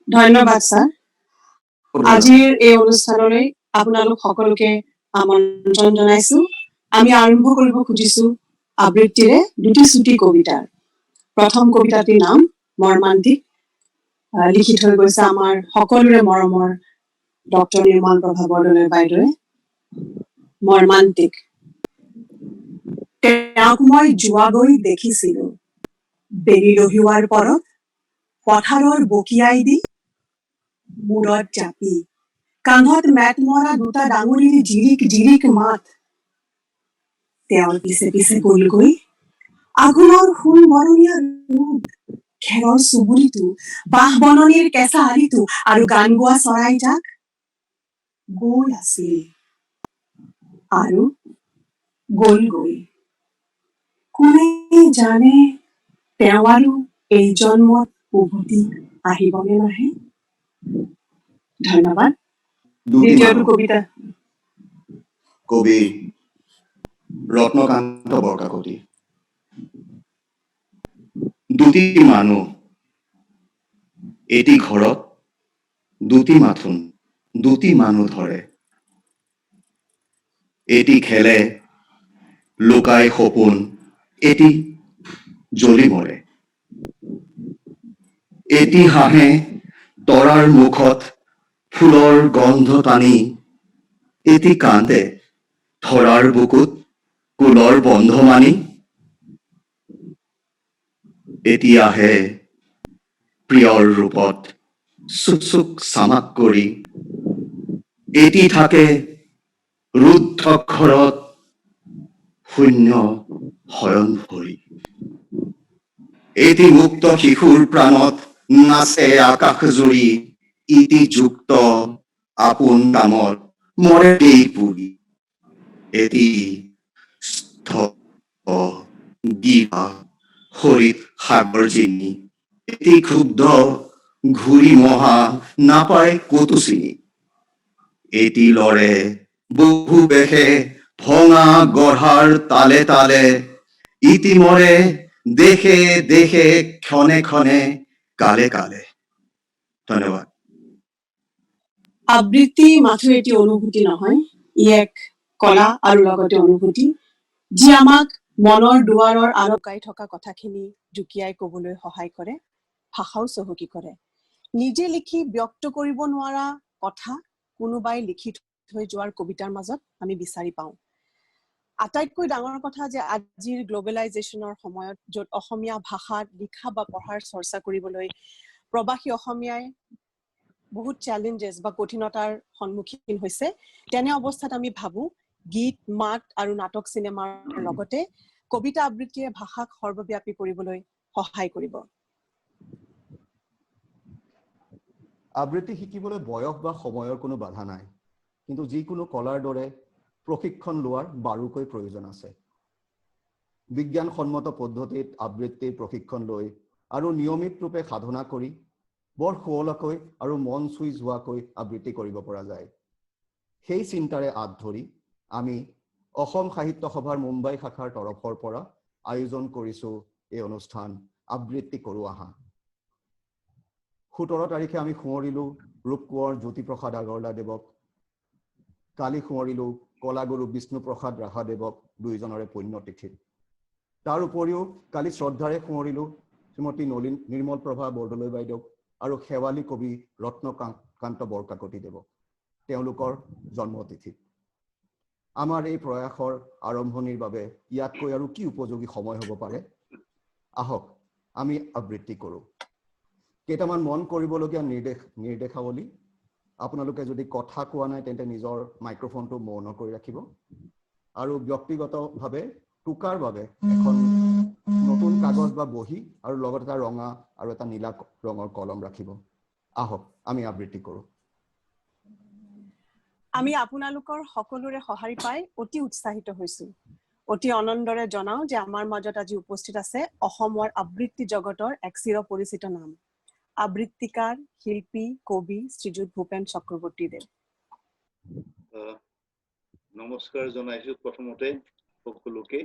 ধন্যবাদ স্যাৰ। আজিৰ এই অনুষ্ঠানলৈ আপোনালোক সকলোকে আমন্ত্ৰণ জনাইছো। আমি আৰম্ভ কৰিব খুজিছো আবৃত্তিৰে দুটি চুটি কবিতাৰ। প্ৰথম কবিতাটিৰ নাম মৰ্মান্তিক, লিখি থৈ গৈছে আমাৰ সকলোৰে মৰমৰ ডক্টৰ নিৰ্মল প্ৰভা বৰদলৈ বাইদেৱে। মৰ্মান্তিক। তেওঁক মই যোৱাগৈ দেখিছিলো, বেলি লহিওৱাৰ পৰত পথাৰৰ বকিয়াই দি মূৰত জাপি, কান্ধত মেট মৰা দুটা ডাঙৰীৰ জিৰিক জিৰিক মাত। তেওঁৰ পিছে পিছে গলগৈ আঘোণৰ সোণ বৰণীয়া ৰ'দ, খেৰৰ চুবুৰিটো, বাঁহ বননিৰ কেঁচা আলিটো আৰু গান গোৱা চৰাইজাক গৈ আছিল আৰু গলগৈ। কোনে জানে তেওঁ আৰু এই জন্মত উভতি আহিবনে নাহে। ধন্যবাদ। দ্বিতীয়টো কবিতা কবি ৰত্নকান্ত বৰকাকতি। দুটি মানুহ এটি ঘৰত দুটি মাথোন দুটি মানুহ ধৰে। এটি খেলে লুকাই সপোন, এটি জ্বলি মৰে। এটি হাঁহে তৰাৰ মুখত ফুলৰ গন্ধ টানি, এটি কান্দে ধৰাৰ বুকুত কুলৰ বন্ধ মানি। এটি আহে প্ৰিয়ৰ ৰূপত চুক চুক চামাক কৰি, এটি থাকে ৰুদ্ধ ঘৰত শূন্য শয়ন ভৰি। এটি মুক্ত শিশুৰ প্ৰাণত নাচে আকাশ জুৰি, ইটি যুক্ত আপোন কামত মৰে দেই পুৰি। এটি গিভা হৰিত সাগৰ জিনি, এটি ক্ষুব্ধ ঘূৰি মহা নাপায় কতো চিনি। এটি লৰে বহু বেশে ভঙা গঢ়াৰ তালে তালে, ইতি মৰে দেশে দেশে ক্ষণে ক্ষণে কালে কালে। ধন্যবাদ। আবৃত্তি মাথো এটি অনুভূতি নহয়, ই এক কলা আৰু লগতে অনুভূতি, যি আমাক মনৰ দুৱাৰৰ আৰকাই থকা কথাখিনি জুকিয়াই কবলৈ সহায় কৰে, ভাষাও চহকী কৰে। নিজে লিখি ব্যক্ত কৰিব নোৱাৰা কথা কোনোবাই লিখি থৈ যোৱাৰ কবিতাৰ মাজত আমি বিচাৰি পাওঁ। আটাইতকৈ ডাঙৰ কথা যে আজিৰ গ্লবেলাইজেশ্যনৰ সময়ত য'ত অসমীয়া ভাষাত লিখা বা পঢ়াৰ চৰ্চা কৰিবলৈ প্ৰবাসী অসমীয়াই বহুত চেলেঞ্জেছ বা কঠিনতাৰ সন্মুখীন হৈছে, তেনে অৱস্থাত আমি ভাবো গীত, মাত আৰু নাটক চিনেমাৰ লগতে কবিতা আবৃত্তিয়ে ভাষাক সৰ্বব্যাপী কৰিবলৈ সহায় কৰিব। আবৃত্তি শিকিবলৈ বয়স বা সময়ৰ কোনো বাধা নাই, কিন্তু যিকোনো কলাৰ দৰে প্ৰশিক্ষণ লোৱাৰ বাৰুকৈ প্ৰয়োজন আছে। বিজ্ঞানসন্মত পদ্ধতিত আবৃত্তিৰ প্ৰশিক্ষণ লৈ আৰু নিয়মিত ৰূপে সাধনা কৰি বৰ শুৱলাকৈ আৰু মন চুই যোৱাকৈ আবৃত্তি কৰিব পৰা যায়। সেই চিন্তাৰে আঁত ধৰি আমি অসম সাহিত্য সভাৰ মুম্বাই শাখাৰ তৰফৰ পৰা আয়োজন কৰিছো এই অনুষ্ঠান আবৃত্তি কৰো আহা। 17 তাৰিখে আমি শুৱৰিলো ৰূপকোঁৱৰ জ্যোতিপ্ৰসাদ আগৰৱালাদেৱক, কালি শুৱৰিলো কলাগুৰু বিষ্ণুপ্ৰসাদ ৰাভাদেৱক, দুইজনৰে পুণ্যতিথিত। তাৰ উপৰিও কালি শ্ৰদ্ধাৰে শুৱৰিলো শ্ৰীমতী নিৰ্মল প্ৰভা বৰদলৈ বাইদেউক আৰু শেৱালী কবি ৰত্নকান্ত বৰকাকতি দেৱক, তেওঁলোকৰ জন্মতিথিত। আমাৰ এই প্ৰয়াসৰ আৰম্ভণিৰ বাবে ইয়াতকৈ আৰু কি উপযোগী সময় হ'ব পাৰে? আহক আমি আবৃত্তি কৰোঁ। কেইটামান মন কৰিবলগীয়া নিৰ্দেশাৱলী। আপোনালোকে যদি কথা কোৱা নাই তেন্তে নিজৰ মাইক্ৰফোনটো মৌন কৰি ৰাখিব আৰু ব্যক্তিগতভাৱে টোকাৰ বাবে এখন নতুন কাগজ বা বহী আৰু লগত এটা ৰঙা আৰু এটা নীলা ৰঙৰ কলম ৰাখিব। আহক আমি আবৃত্তি কৰোঁ। আমি আপোনালোকৰ সকলোৰে সঁহাৰি পাই অতি উৎসাহিত হৈছো। অতি আনন্দৰে জনাও যে আমাৰ মাজত আজি উপস্থিত আছে অসমৰ আবৃত্তি জগতৰ এক চিৰ পৰিচিত নাম, আবৃত্তিকাৰ, শিল্পী, কবি শ্ৰীযুত ভূপেন চক্ৰৱৰ্তীদেৱ। নমস্কাৰ জনাইছো প্ৰথমতে সকলোকে।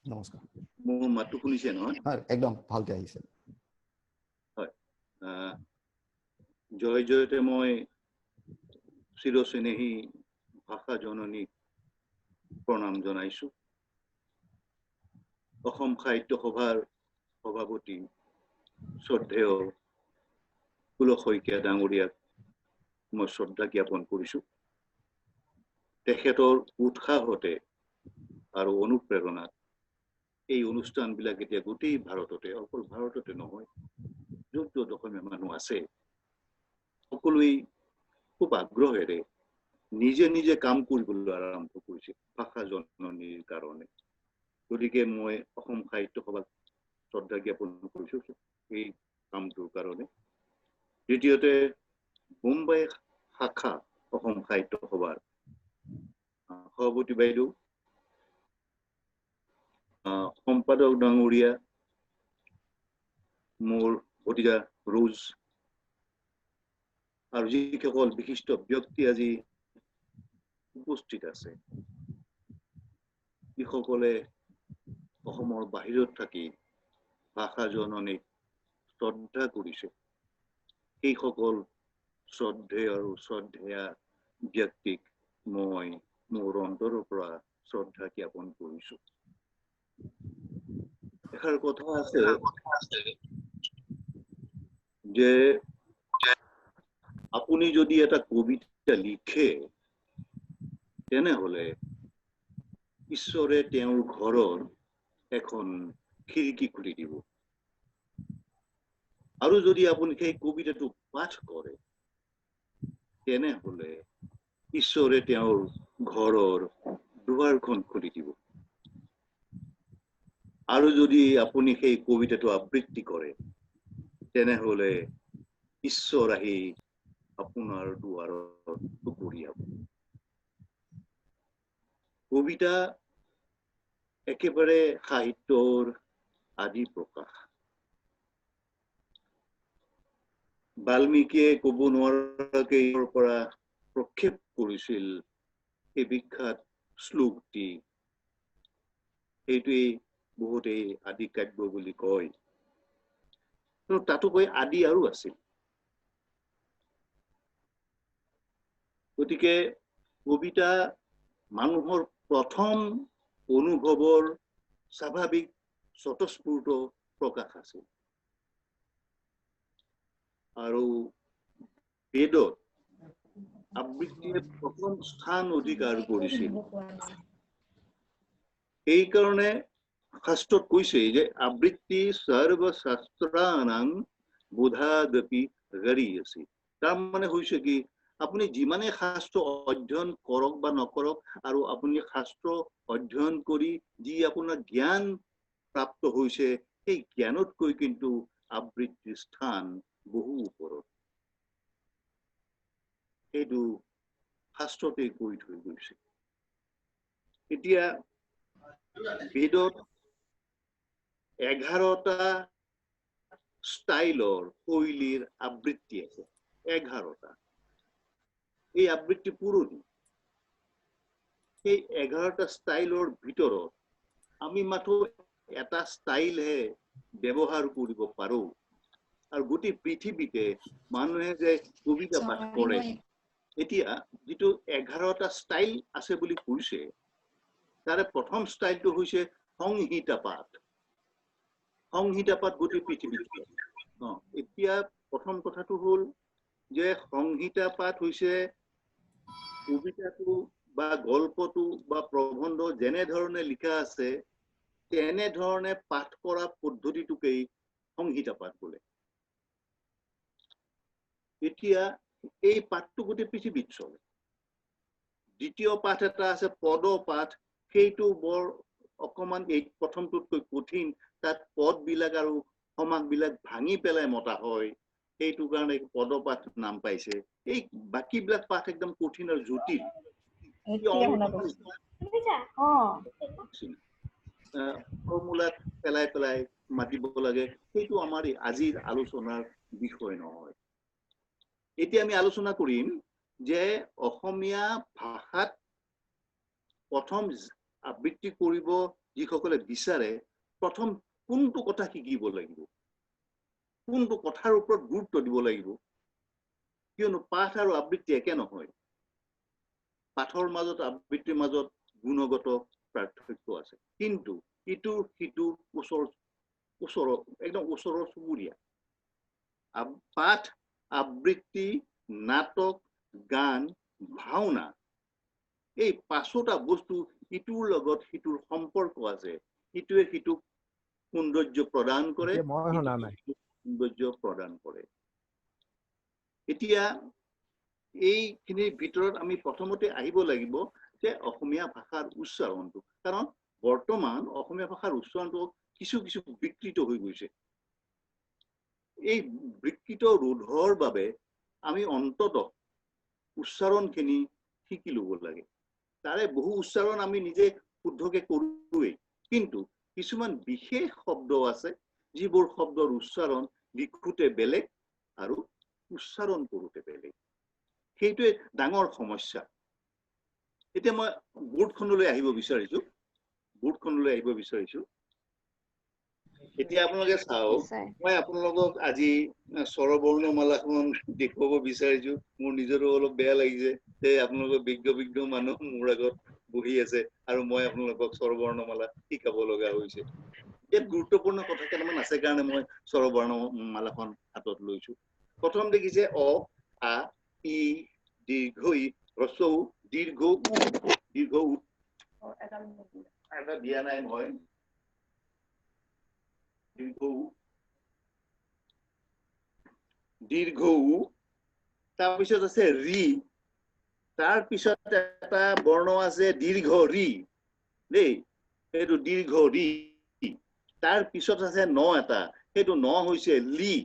নমস্কাৰ। মোৰ মাতটো শুনিছে নহয়? একদম ভালকে আহিছে। হয়, জয় জয়তে মই চিৰস্নেহী ভাষা জননীক প্ৰণাম জনাইছো। অসম সাহিত্য সভাৰ সভাপতি শ্ৰদ্ধেয় পুলক শইকীয়া ডাঙৰীয়াক মই শ্ৰদ্ধা জ্ঞাপন কৰিছো। তেখেতৰ উৎসাহতে আৰু অনুপ্ৰেৰণাত এই অনুষ্ঠানবিলাক এতিয়া গোটেই ভাৰততে, অকল ভাৰততে নহয়, য'ত য'ত অসমীয়া মানুহ আছে সকলোৱে খুব আগ্ৰহেৰে নিজে নিজে কাম কৰিবলৈ আৰম্ভ কৰিছে ভাষা জননীৰ কাৰণে। গতিকে মই অসম সাহিত্য সভাক শ্ৰদ্ধা জ্ঞাপন কৰিছো এই কামটোৰ কাৰণে। দ্বিতীয়তে মুম্বাই শাখা অসম সাহিত্য সভাৰ সভাপতি বাইদেউ, সম্পাদক ডাঙৰীয়া, মোৰ ভতিজা ৰোজ, আৰু যিসকল বিশিষ্ট ব্যক্তি আজি উপস্থিত আছে, যিসকলে অসমৰ বাহিৰত থাকি ভাষা জননীক শ্ৰদ্ধা কৰিছে, সেইসকল শ্ৰদ্ধেয় আৰু শ্ৰদ্ধেয়া ব্যক্তিক মই মোৰ অন্তৰৰ পৰা শ্ৰদ্ধা জ্ঞাপন কৰিছো। এষাৰ কথা আছে যে আপুনি যদি এটা কবিতা লিখে তেনেহলে ঈশ্বৰে তেওঁৰ ঘৰৰ এখন খিৰিকী খুলি দিব, আৰু যদি আপুনি সেই কবিতাটো পাঠ কৰে তেনেহলে ঈশ্বৰে তেওঁৰ ঘৰৰ দুৱাৰখন খুলি দিব, আৰু যদি আপুনি সেই কবিতাটো আবৃত্তি কৰে তেনেহলে ঈশ্বৰ আহি আপোনাৰ দুৱাৰত টুকুৰিয়াব। কবিতা একেবাৰে সাহিত্যৰ আদি প্ৰকাশ। বাল্মীকিয়ে ক'ব নোৱাৰাকে ইয়াৰ পৰা প্ৰক্ষেপ কৰিছিল এই বিখ্যাত শ্লোকটি, সেইটোৱেই বহুতেই আদি কাব্য বুলি কয়। তাতোকৈ আদি আৰু আছিল। গতিকে কবিতা মানুহৰ প্ৰথম অনুভৱৰ স্বাভাৱিক স্বতঃস্ফূৰ্ত প্ৰকাশ আছিল। আৰু বেদত আবৃত্তিয়ে প্ৰথম স্থান অধিকাৰ কৰিছিল। এইকাৰণে শাস্ত্ৰত কৈছে যে আবৃত্তি সৰ্বশাস্ত্ৰানাং বোধাদপি গৰীয়সী। তাৰ মানে হৈছে কি, আপুনি যিমানে শাস্ত্ৰ অধ্যয়ন কৰক বা নকৰক, আৰু আপুনি শাস্ত্ৰ অধ্যয়ন কৰি যি আপোনাৰ জ্ঞান প্ৰাপ্ত হৈছে, সেই জ্ঞানতকৈ কিন্তু আবৃত্তিৰ স্থান বহু ওপৰত। সেইটো শাস্ত্ৰতে কৈ থৈ গৈছে। এতিয়া বেদত 11টা ষ্টাইলৰ শৈলীৰ আবৃত্তি আছে, 11টা। এই আবৃত্তি পুৰণি। সেই 11টা ষ্টাইলৰ ভিতৰত আমি মাত্ৰ এটা ষ্টাইলহে ব্যৱহাৰ কৰিব পাৰো। আৰু গোটেই পৃথিৱীতে মানুহে যে কবিতা পাঠ কৰে, এতিয়া যিটো 11টা ষ্টাইল আছে বুলি কৈছে, তাৰে প্ৰথম ষ্টাইলটো হৈছে সংহিতা পাঠ। সংহিতা পাঠ গোটেই পৃথিৱীত। এতিয়া প্ৰথম কথাটো হ'ল যে সংহিতা পাঠ হৈছে কবিতাটো বা গল্পটো বা প্ৰবন্ধ যেনেধৰণে লিখা আছে তেনেধৰণে পাঠ কৰা পদ্ধতিটোকেই সংহিতা পাঠ বোলে। এতিয়া এই পাঠটো গোটেই পৃথিৱীত চলে। দ্বিতীয় পাঠ এটা আছে পদ পাঠ, সেইটো বৰ অকমান এই প্ৰথমটোতকৈ কঠিন। তাত পদবিলাক আৰু সমাসবিলাক ভাঙি পেলাই মতা হয়, সেইটো কাৰণে পদপাঠ নাম পাইছে। এই বাকীবিলাক পাঠ একদম কঠিন আৰু জটিল। ফৰ্মুলাত পেলাই পেলাই মাতিব লাগে, সেইটো আমাৰ আজিৰ আলোচনাৰ বিষয় নহয়। এতিয়া আমি আলোচনা কৰিম যে অসমীয়া ভাষাত প্ৰথম আবৃত্তি কৰিব যিসকলে বিচাৰে, প্ৰথম কোনটো কথা শিকিব লাগিব, কোনটো কথাৰ ওপৰত গুৰুত্ব দিব লাগিব, কিয়নো পাঠ আৰু আবৃত্তি একে নহয়। পাঠৰ মাজত আবৃত্তিৰ মাজত গুণগত পাৰ্থক্য আছে, কিন্তু ইটোৰ সিটোৰ ওচৰৰ একদম ওচৰৰ চুবুৰীয়া। পাঠ, আবৃত্তি, নাটক, গান, ভাওনা, এই পাঁচোটা বস্তু ইটোৰ লগত সিটোৰ সম্পৰ্ক আছে। ইটোৱে সিটোক সৌন্দৰ্য প্ৰদান কৰে, সৌন্দৰ্য প্ৰদান কৰে। এতিয়া এইখিনিৰ ভিতৰত আমি প্ৰথমতে আহিব লাগিব যে অসমীয়া ভাষাৰ উচ্চাৰণটো, কাৰণ বৰ্তমান অসমীয়া ভাষাৰ উচ্চাৰণটো কিছু কিছু বিকৃত হৈ গৈছে। এই বিকৃত ৰোধৰ বাবে আমি অন্ততঃ উচ্চাৰণখিনি শিকি ল'ব লাগে। তাৰে বহু উচ্চাৰণ আমি নিজে শুদ্ধকে কৰোৱেই, কিন্তু কিছুমান বিশেষ শব্দ আছে যিবোৰ শব্দৰ উচ্চাৰণ লিখোতে বেলেগ আৰু উচ্চাৰণ কৰোতে বেলেগ। সেইটোৱে ডাঙৰ সমস্যা। এতিয়া মই বোৰ্ডখনলৈ আহিব বিচাৰিছো। এতিয়া আপোনালোকে চাওক, মই আপোনালোকক আজি স্বৰবৰ্ণমালাখন দেখুৱাব বিচাৰিছো। মোৰ নিজৰো অলপ বেয়া লাগিছে যে আপোনালোকৰ বিজ্ঞ মানুহ মোৰ আগত বহি আছে আৰু মই আপোনালোকক স্বৰবৰ্ণমালা শিকাব লগা হৈছে। ইয়াত গুৰুত্বপূৰ্ণ কথা কেইটামান আছে কাৰণে মই স্বৰবৰ্ণমালাখন হাতত লৈছো। প্ৰথম দেখিছে অ, আ, ই, দীৰ্ঘ ই, হ্ৰস্ব উ, দীৰ্ঘ উ, এটা দিয়া নাই মই। দীৰ্ঘ উ, তাৰপিছত আছে ৰি, তাৰপিছত এটা বৰ্ণ আছে দীৰ্ঘ ৰি দেই, সেইটো দীৰ্ঘ ৰি। তাৰ পিছত আছে ন এটা, সেইটো ন হৈছে লি,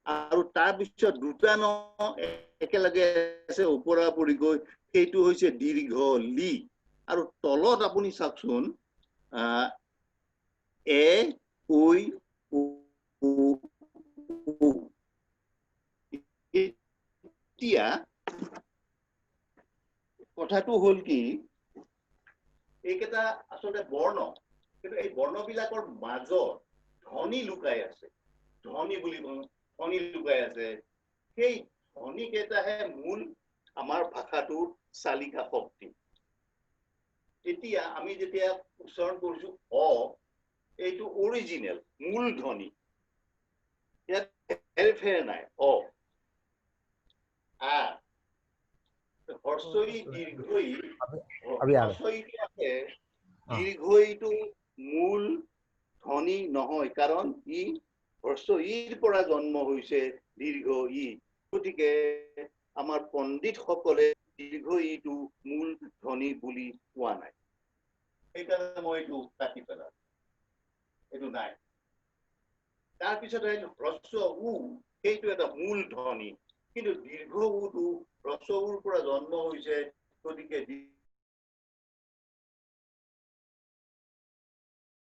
আৰু তাৰপিছত দুটা ন একেলগে আছে ওপৰা ওপৰি গৈ, সেইটো হৈছে দীৰ্ঘ লি। আৰু তলত আপুনি চাওকচোন, এ, ঐ, ও, এতিয়া কথাটো হ'ল কি, এইকেইটা আচলতে বৰ্ণ, কিন্তু এই বৰ্ণবিলাকৰ মাজত ধ্বনি লুকাই আছে। ধ্বনি বুলি কওঁ, ধ্বনি লুকাই আছে। সেই ধ্বনি কেইটাহে মূল আমাৰ ভাষাটোৰ চালিকা শক্তি। এতিয়া আমি যেতিয়া উচ্চাৰণ কৰিছো অ, এইটো অৰিজিনেল মূল ধ্বনি, ইয়াত হেৰফেৰ নাই। অ, আ, হ্ৰস্ব ই, দীৰ্ঘ ই, হ্ৰস্ব ইটো আছে, দীৰ্ঘ ইটো মূল ধ্বনি নহয়, কাৰণ ই হ্ৰস্ব ইৰ পৰা জন্ম হৈছে দীৰ্ঘ ই। গতিকে আমাৰ পণ্ডিতসকলে দীৰ্ঘ ইটো মূল ধ্বনি বুলি কোৱা নাই। সেইকাৰণে মই এইটো কাটি পেলাম, এইটো নাই। তাৰপিছত হ্ৰস্ব উ, সেইটো এটা মূল ধ্বনি, কিন্তু দীৰ্ঘ উটো হ্ৰস্ব উৰ পৰা জন্ম হৈছে, গতিকে